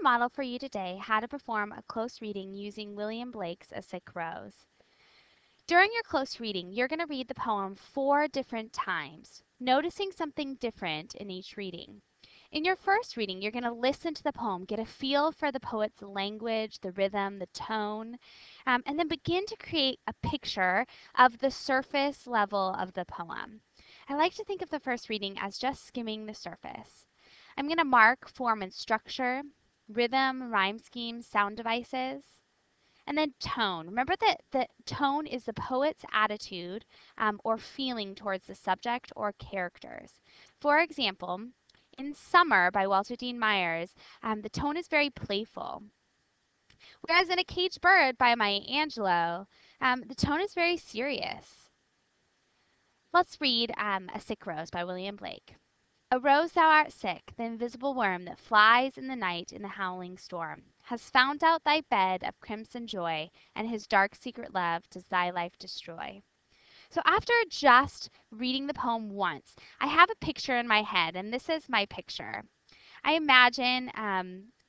model for you today how to perform a close reading using William Blake's A Sick Rose. During your close reading, you're going to read the poem 4 different times, noticing something different in each reading. In your first reading, you're going to listen to the poem, get a feel for the poet's language, the rhythm, the tone, and then begin to create a picture of the surface level of the poem. I like to think of the first reading as just skimming the surface. I'm going to mark form and structure, rhythm, rhyme schemes, sound devices, and then tone. Remember that the tone is the poet's attitude or feeling towards the subject or characters. For example, in Summer by Walter Dean Myers, the tone is very playful. Whereas in A Caged Bird by Maya Angelou, the tone is very serious. Let's read A Sick Rose by William Blake. A rose thou art sick, the invisible worm that flies in the night in the howling storm, has found out thy bed of crimson joy, and his dark secret love does thy life destroy. So after just reading the poem once, I have a picture in my head, and this is my picture. I imagine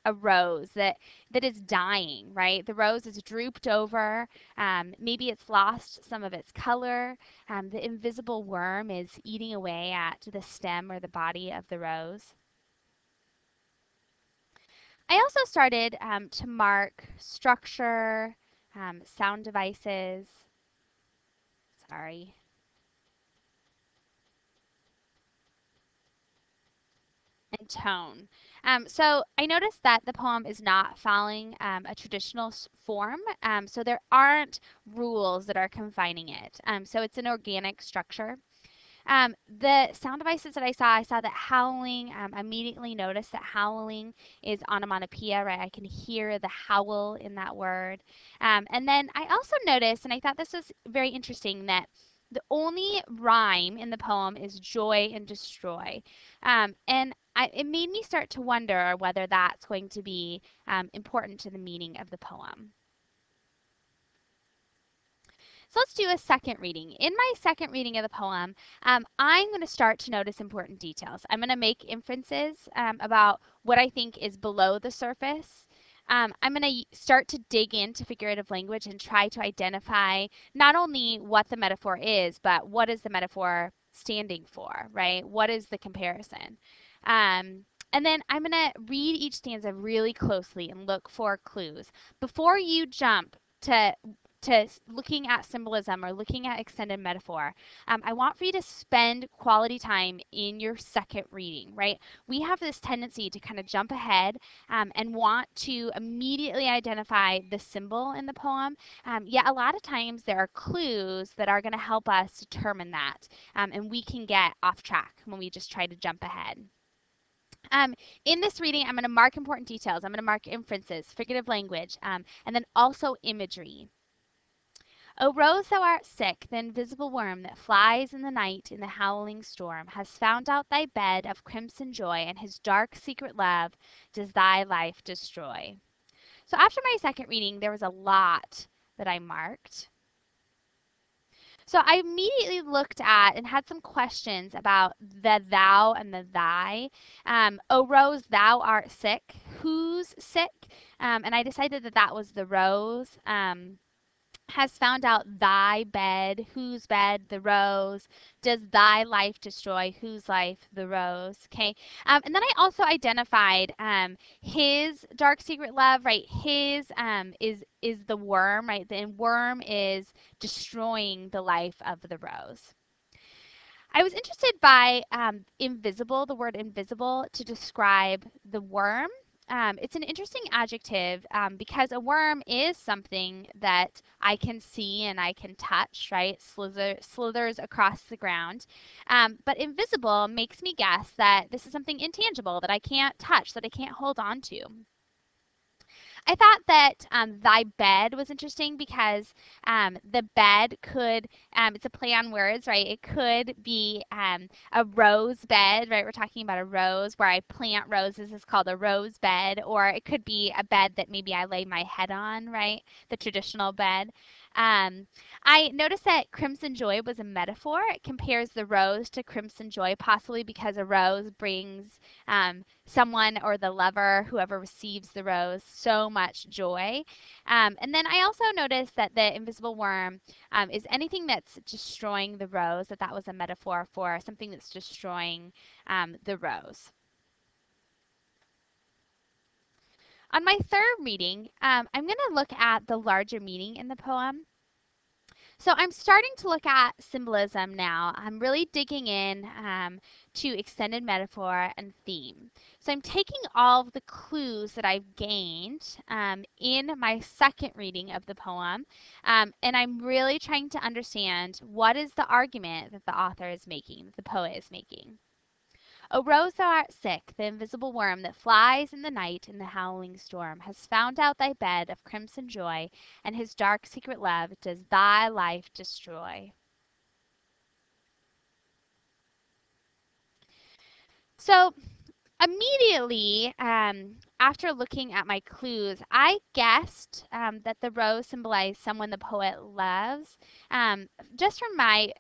a rose that is dying, right? The rose is drooped over. Maybe it's lost some of its color. The invisible worm is eating away at the stem or the body of the rose. I also started to mark structure, sound devices. Sorry. And tone. So I noticed that the poem is not following a traditional form, so there aren't rules that are confining it. So it's an organic structure. The sound devices that I saw that howling, I immediately noticed that howling is onomatopoeia, right? I can hear the howl in that word. And then I also noticed, and I thought this was very interesting, that the only rhyme in the poem is joy and destroy. It made me start to wonder whether that's going to be important to the meaning of the poem. So let's do a second reading. In my second reading of the poem, I'm going to start to notice important details. I'm going to make inferences about what I think is below the surface. I'm going to start to dig into figurative language and try to identify not only what the metaphor is, but what is the metaphor standing for, right? What is the comparison? And then I'm going to read each stanza really closely and look for clues. Before you jump to looking at symbolism or looking at extended metaphor, I want for you to spend quality time in your second reading, right? We have this tendency to kind of jump ahead and want to immediately identify the symbol in the poem, yet a lot of times there are clues that are going to help us determine that, and we can get off track when we just try to jump ahead. In this reading, I'm going to mark important details. I'm going to mark inferences, figurative language, and then also imagery. O rose, thou art sick, the invisible worm that flies in the night in the howling storm has found out thy bed of crimson joy, and his dark secret love does thy life destroy. So after my second reading, there was a lot that I marked. So I immediately looked at and had some questions about the thou and the thy. O rose, thou art sick. Who's sick? And I decided that that was the rose. Has found out thy bed, whose bed, the rose, does thy life destroy, whose life, the rose, okay? And then I also identified his dark secret love, right? His is the worm, right? The worm is destroying the life of the rose. I was interested by invisible, the word invisible, to describe the worm. It's an interesting adjective because a worm is something that I can see and I can touch, right? Slithers across the ground. But invisible makes me guess that this is something intangible that I can't touch, that I can't hold on to. I thought that thy bed was interesting because the bed could, it's a play on words, right? It could be a rose bed, right? We're talking about a rose where I plant roses is called a rose bed, or it could be a bed that maybe I lay my head on, right? The traditional bed. I noticed that crimson joy was a metaphor. It compares the rose to crimson joy, possibly because a rose brings someone or the lover, whoever receives the rose, so much joy. And then I also noticed that the invisible worm is anything that's destroying the rose, that was a metaphor for something that's destroying the rose. On my third reading, I'm going to look at the larger meaning in the poem. So I'm starting to look at symbolism now. I'm really digging in to extended metaphor and theme. So I'm taking all of the clues that I've gained in my second reading of the poem, and I'm really trying to understand what is the argument that the author is making, the poet is making. O rose, thou art sick, the invisible worm that flies in the night in the howling storm has found out thy bed of crimson joy, and his dark secret love does thy life destroy. So immediately after looking at my clues, I guessed that the rose symbolized someone the poet loves. Just from my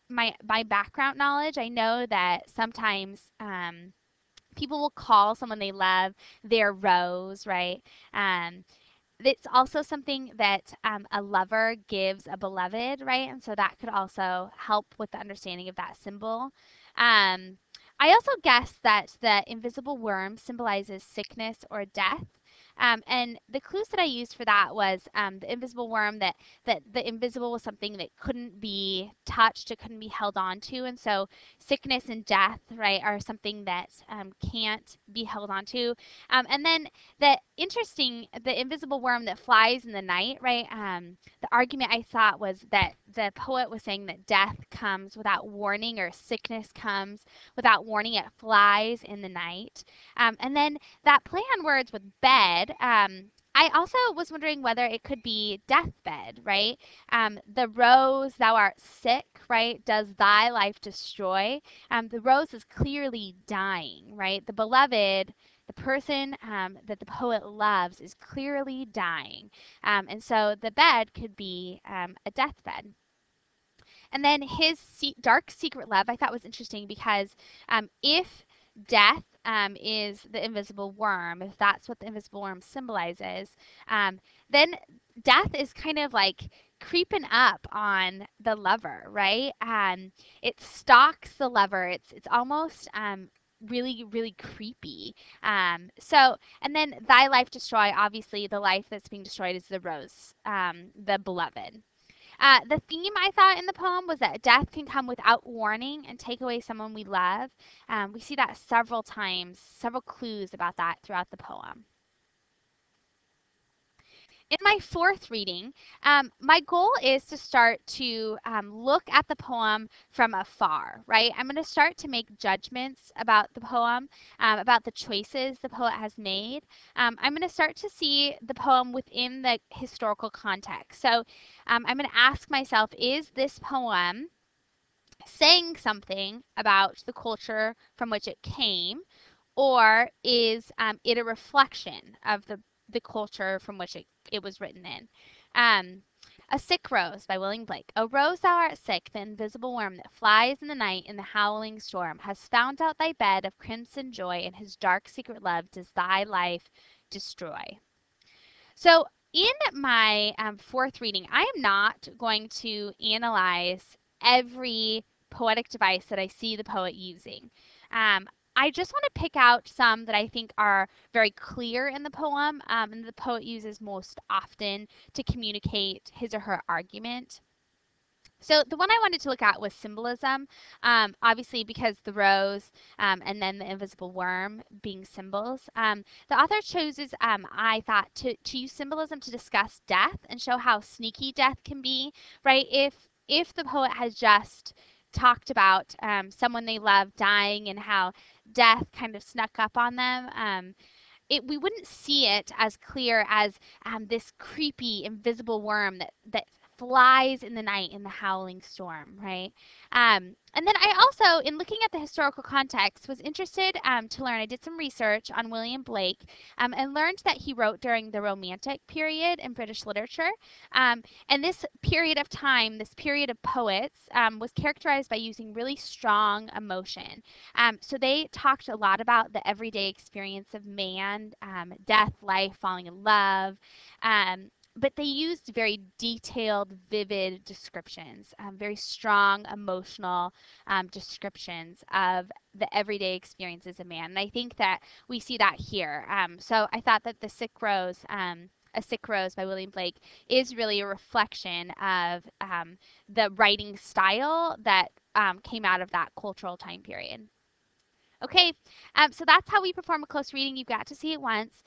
background knowledge, I know that sometimes people will call someone they love their rose, right? Um, it's also something that a lover gives a beloved, right? And so that could also help with the understanding of that symbol. I also guess that the invisible worm symbolizes sickness or death. And the clues that I used for that was the invisible worm, that the invisible was something that couldn't be touched, it couldn't be held on to. And so sickness and death, right, are something that can't be held on to. And then the invisible worm that flies in the night, right? The argument I thought was that the poet was saying that death comes without warning, or sickness comes without warning. It flies in the night. And then that play on words with bed, I also was wondering whether it could be deathbed, right? The rose, thou art sick, right? Does thy life destroy? The rose is clearly dying, right? The beloved, the person that the poet loves, is clearly dying. And so the bed could be a deathbed. And then his dark secret love I thought was interesting because if death is the invisible worm, if that's what the invisible worm symbolizes, then death is kind of like creeping up on the lover, right? It stalks the lover. It's almost really, really creepy. And then thy life destroy, obviously the life that's being destroyed is the rose, the beloved. The theme I thought in the poem was that death can come without warning and take away someone we love. We see that several times, several clues about that throughout the poem. In my fourth reading, my goal is to start to look at the poem from afar, right? I'm going to start to make judgments about the poem, about the choices the poet has made. I'm going to start to see the poem within the historical context. So I'm going to ask myself, is this poem saying something about the culture from which it came, or is it a reflection of the culture from which it was written in? A Sick Rose by William Blake. O rose, thou art sick, the invisible worm that flies in the night in the howling storm has found out thy bed of crimson joy, and his dark secret love does thy life destroy. So in my fourth reading, I am not going to analyze every poetic device that I see the poet using. I just want to pick out some that I think are very clear in the poem and the poet uses most often to communicate his or her argument. So the one I wanted to look at was symbolism, obviously because the rose and then the invisible worm being symbols. The author chooses, I thought, to use symbolism to discuss death and show how sneaky death can be, right? If the poet has just talked about someone they love dying and how death kind of snuck up on them, we wouldn't see it as clear as this creepy invisible worm that flies in the night in the howling storm, right? And then I also, in looking at the historical context, was interested to learn. I did some research on William Blake and learned that he wrote during the Romantic period in British literature. And this period of time, this period of poets, was characterized by using really strong emotion. So they talked a lot about the everyday experience of man, death, life, falling in love. But they used very detailed, vivid descriptions, very strong emotional descriptions of the everyday experiences of man. And I think that we see that here. So I thought that The Sick Rose, A Sick Rose by William Blake, is really a reflection of the writing style that came out of that cultural time period. Okay, so that's how we perform a close reading. You've got to see it once.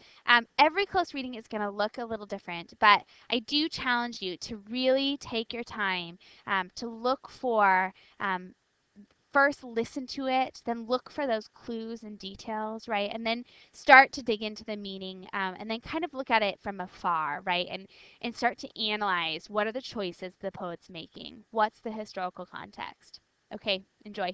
Every close reading is going to look a little different, but I do challenge you to really take your time to look for, first listen to it, then look for those clues and details, right? And then start to dig into the meaning, and then kind of look at it from afar, right? And start to analyze what are the choices the poet's making? What's the historical context? Okay, enjoy.